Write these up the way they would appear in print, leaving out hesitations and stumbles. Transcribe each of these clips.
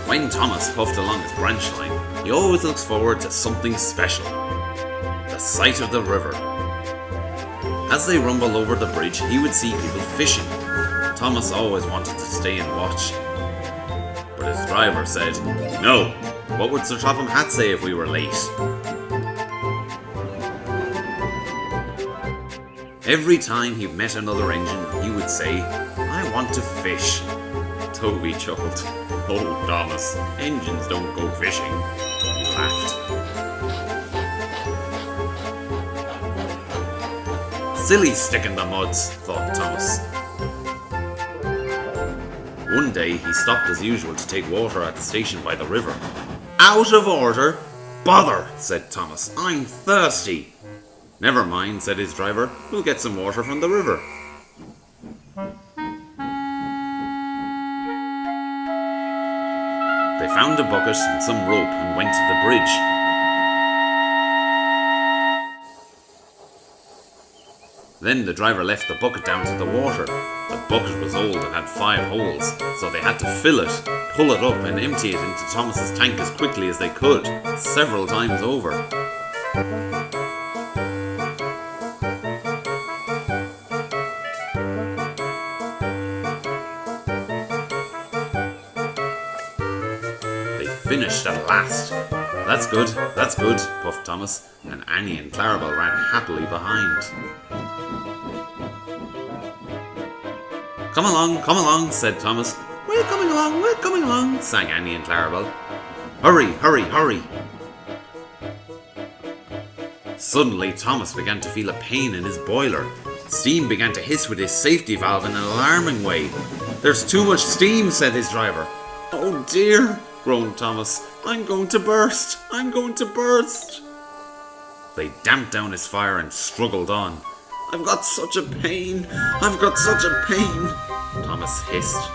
When Thomas puffed along his branch line, he always looks forward to something special: the sight of the river. As they rumbled over the bridge, he would see people fishing. Thomas always wanted to stay and watch, but his driver said, "No, what would Sir Topham Hatt say if we were late?" Every time he met another engine, he would say, "I want to fish." Toby chuckled. "Oh, Thomas, engines don't go fishing." He laughed. "Silly stick in the muds," thought Thomas. One day he stopped as usual to take water at the station by the river. "Out of order? Bother," said Thomas. "I'm thirsty." "Never mind," said his driver. "We'll get some water from the river." They found a bucket and some rope and went to the bridge. Then the driver left the bucket down to the water. The bucket was old and had 5 holes, so they had to fill it, pull it up and empty it into Thomas's tank as quickly as they could, several times over. Finished at last. That's good, puffed Thomas, and Annie and Clarabel ran happily behind. Come along, said Thomas. We're coming along, sang Annie and Clarabel. Hurry. Suddenly, Thomas began to feel a pain in his boiler. Steam began to hiss with his safety valve in an alarming way. There's too much steam, said his driver. Oh dear, groaned Thomas. I'm going to burst. They damped down his fire and struggled on. I've got such a pain, Thomas hissed.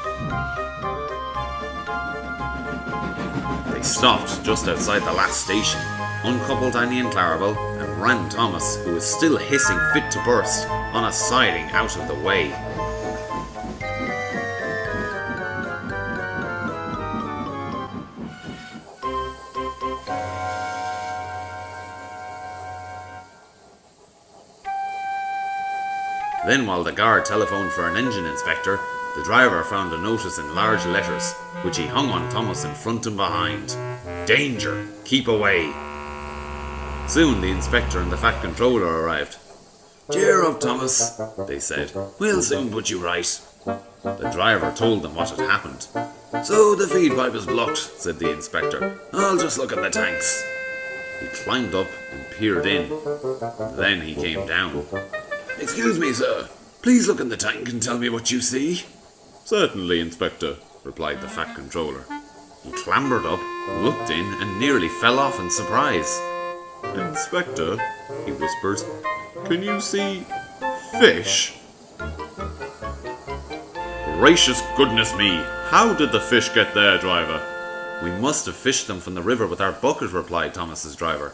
They stopped just outside the last station, uncoupled Annie and Clarabel, and ran Thomas, who was still hissing fit to burst, on a siding out of the way. Then, while the guard telephoned for an engine inspector, the driver found a notice in large letters, which he hung on Thomas in front and behind. Danger! Keep away! Soon the inspector and the fat controller arrived. Cheer up, Thomas, they said. We'll soon put you right. The driver told them what had happened. So the feed pipe is blocked, said the inspector. I'll just look at the tanks. He climbed up and peered in. Then he came down. Excuse me, sir. Please look in the tank and tell me what you see. Certainly, Inspector, replied the fat controller. He clambered up, looked in, and nearly fell off in surprise. Inspector, he whispered, can you see fish? Gracious goodness me! How did the fish get there, driver? We must have fished them from the river with our bucket, replied Thomas's driver.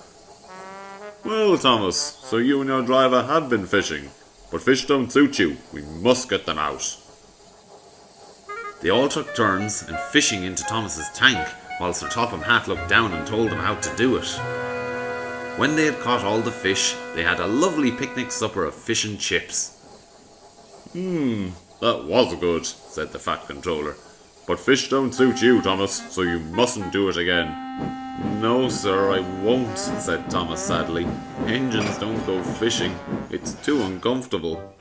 Well, Thomas, so you and your driver have been fishing, but fish don't suit you. We must get them out. They all took turns in fishing into Thomas's tank, while Sir Topham Hatt looked down and told them how to do it. When they had caught all the fish, they had a lovely picnic supper of fish and chips. That was good, said the fat controller. But fish don't suit you, Thomas, so you mustn't do it again. No, sir, I won't, said Thomas sadly. Engines don't go fishing. It's too uncomfortable.